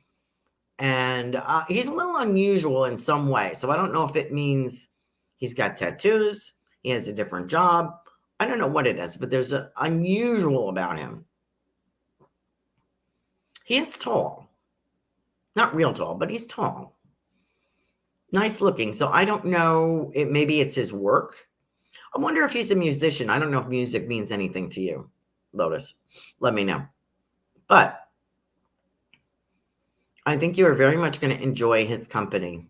And he's a little unusual in some way. So I don't know if it means he's got tattoos, he has a different job. I don't know what it is, but there's an unusual about him. He is tall. Not real tall, but he's tall. Nice looking. So I don't know. Maybe it's his work. I wonder if he's a musician. I don't know if music means anything to you, Lotus. Let me know. But I think you are very much going to enjoy his company.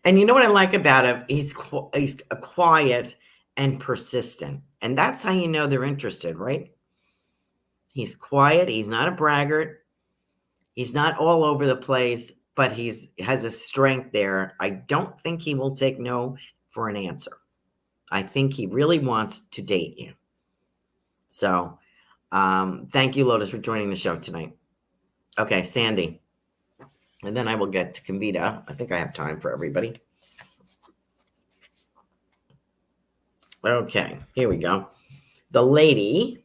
And you know what I like about him? He's quiet and persistent. And that's how you know they're interested, right? He's quiet. He's not a braggart. He's not all over the place, but has a strength there. I don't think he will take no for an answer. I think he really wants to date you. So thank you, Lotus, for joining the show tonight. Okay, Sandy. And then I will get to Convita. I think I have time for everybody. Okay, here we go. The lady.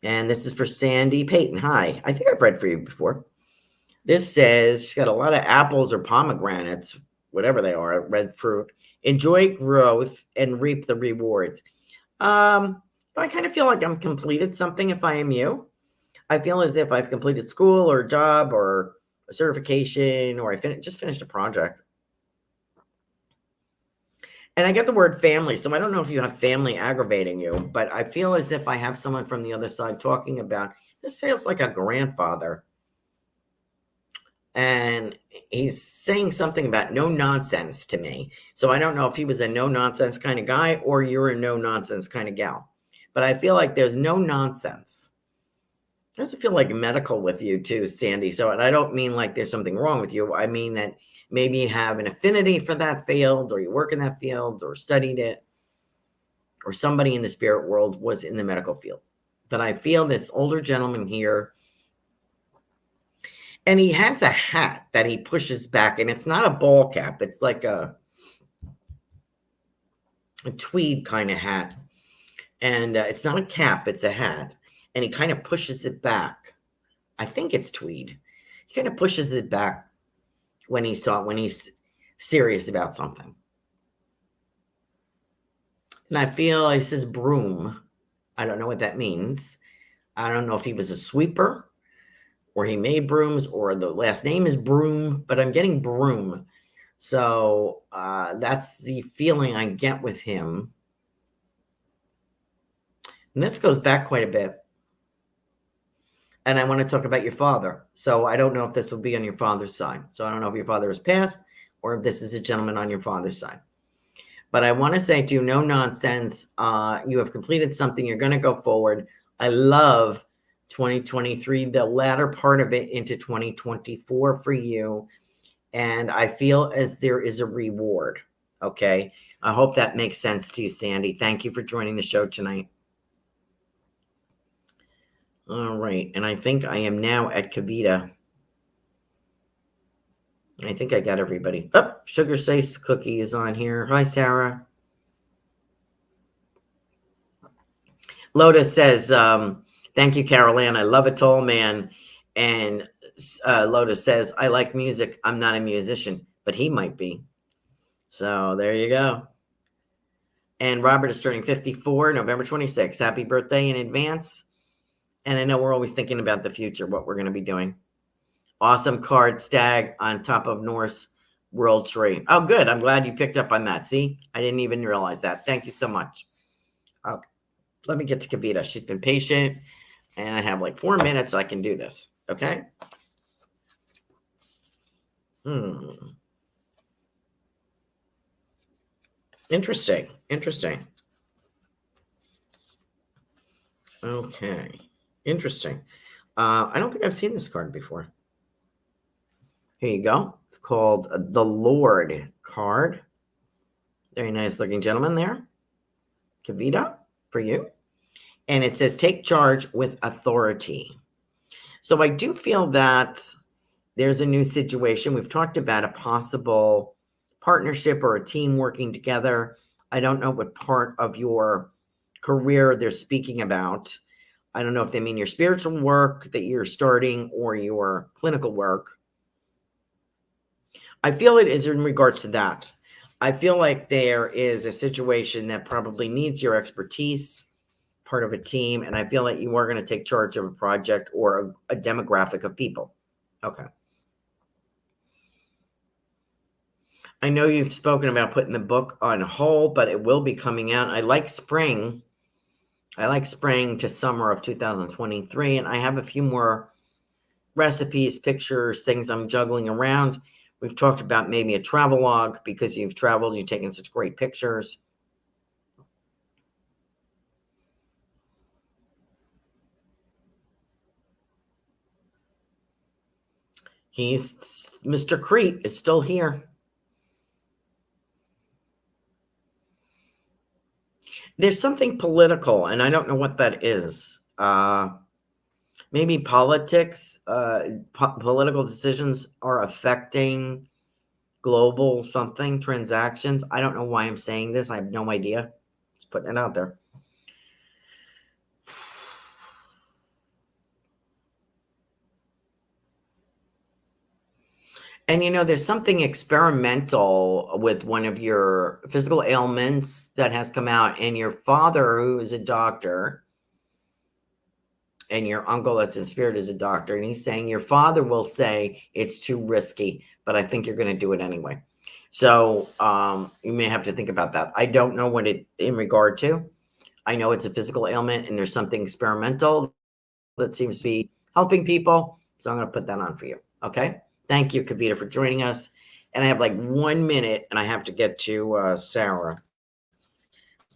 And this is for Sandy Payton. Hi. I think I've read for you before. This says she's got a lot of apples or pomegranates, whatever they are, red fruit. Enjoy growth and reap the rewards. I kind of feel like I'm completed something if I am you. I feel as if I've completed school or a job or a certification, or I just finished a project. And I get the word family, so I don't know if you have family aggravating you, but I feel as if I have someone from the other side talking about, this feels like a grandfather. And he's saying something about no nonsense to me. So I don't know if he was a no nonsense kind of guy or you're a no nonsense kind of gal. But I feel like there's no nonsense. I also feel like medical with you too, Sandy. So, and I don't mean like there's something wrong with you. I mean that maybe you have an affinity for that field, or you work in that field, or studied it, or somebody in the spirit world was in the medical field. But I feel this older gentleman here, and he has a hat that he pushes back, and it's not a ball cap. It's like a tweed kind of hat. And it's not a cap, it's a hat. And he kind of pushes it back. I think it's tweed. He kind of pushes it back when he's serious about something. And I feel he says broom. I don't know what that means. I don't know if he was a sweeper or he made brooms or the last name is Broom, but I'm getting broom. So that's the feeling I get with him. And this goes back quite a bit. And I want to talk about your father. So I don't know if this will be on your father's side. So I don't know if your father has passed or if this is a gentleman on your father's side. But I want to say to you, no nonsense. You have completed something. You're going to go forward. I love 2023, the latter part of it into 2024 for you. And I feel as there is a reward. Okay. I hope that makes sense to you, Sandy. Thank you for joining the show tonight. All right. And I think I am now at Kavita. I think I got everybody. Oh, Sugar Sace Cookie is on here. Hi, Sarah. Lotus says, thank you, Carolan. I love a tall man. And Lotus says, I like music. I'm not a musician, but he might be. So there you go. And Robert is turning 54, November 26th. Happy birthday in advance. And I know we're always thinking about the future, what we're going to be doing. Awesome card, Stag, on top of Norse World Tree. Oh, good. I'm glad you picked up on that. See, I didn't even realize that. Thank you so much. Let me get to Kavita. She's been patient, and I have like 4 minutes. I can do this. Okay. Interesting. Interesting. Okay. Interesting. I don't think I've seen this card before. Here you go. It's called the Lord card. Very nice looking gentleman there. Kavita, for you. And it says, take charge with authority. So I do feel that there's a new situation. We've talked about a possible partnership or a team working together. I don't know what part of your career they're speaking about. I don't know if they mean your spiritual work that you're starting or your clinical work. I feel it is in regards to that. I feel like there is a situation that probably needs your expertise, part of a team, and I feel like you are going to take charge of a project or a demographic of people. Okay. I know you've spoken about putting the book on hold, but it will be coming out. I like spring. I like spring to summer of 2023, and I have a few more recipes, pictures, things I'm juggling around. We've talked about maybe a travel log because you've traveled, you've taken such great pictures. Mr. Crete is still here. There's something political, and I don't know what that is. Maybe politics, political decisions are affecting global something, transactions. I don't know why I'm saying this. I have no idea. Just putting it out there. And there's something experimental with one of your physical ailments that has come out, and your father, who is a doctor, and your uncle that's in spirit is a doctor, and he's saying your father will say it's too risky, but I think you're going to do it anyway. So you may have to think about that. I don't know what it in regard to. I know it's a physical ailment, and there's something experimental that seems to be helping people. So I'm going to put that on for you. Okay. Thank you, Kavita, for joining us. And I have like 1 minute, and I have to get to Sarah.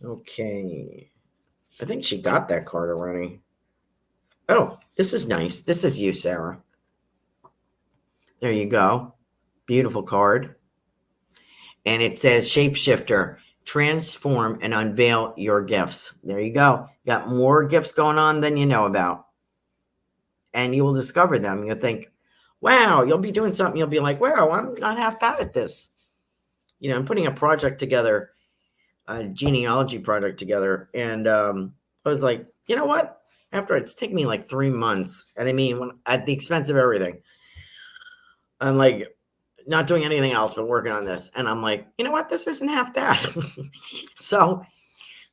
Okay. I think she got that card already. Oh, this is nice. This is you, Sarah. There you go. Beautiful card. And it says, Shapeshifter, transform and unveil your gifts. There you go. Got more gifts going on than you know about. And you will discover them. You'll think, wow, you'll be doing something. You'll be like, wow, I'm not half bad at this. I'm putting a project together, a genealogy project together. And I was like, you know what? After it's taken me like 3 months. And I mean, at the expense of everything, I'm like not doing anything else but working on this. And I'm like, you know what? This isn't half bad. So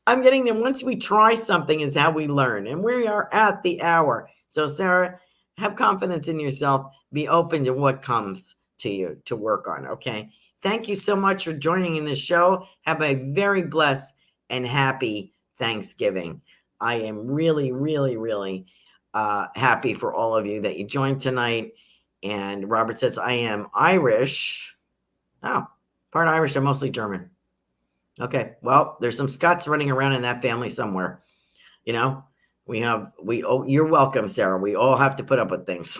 I'm getting there. Once we try something is how we learn. And we are at the hour. So Sarah, have confidence in yourself. Be open to what comes to you to work on. Okay. Thank you so much for joining in this show. Have a very blessed and happy Thanksgiving. I am really, really, really happy for all of you that you joined tonight. And Robert says, I am Irish. Oh, part Irish. I'm mostly German. Okay. Well, there's some Scots running around in that family somewhere. You're welcome, Sarah. We all have to put up with things.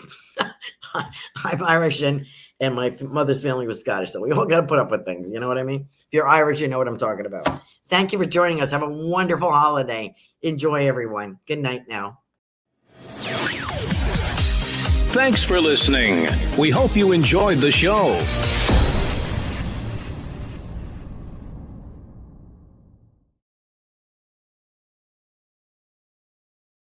I'm Irish and my mother's family was Scottish. So we all got to put up with things. You know what I mean? If you're Irish, you know what I'm talking about. Thank you for joining us. Have a wonderful holiday. Enjoy, everyone. Good night now.
Thanks for listening. We hope you enjoyed the show.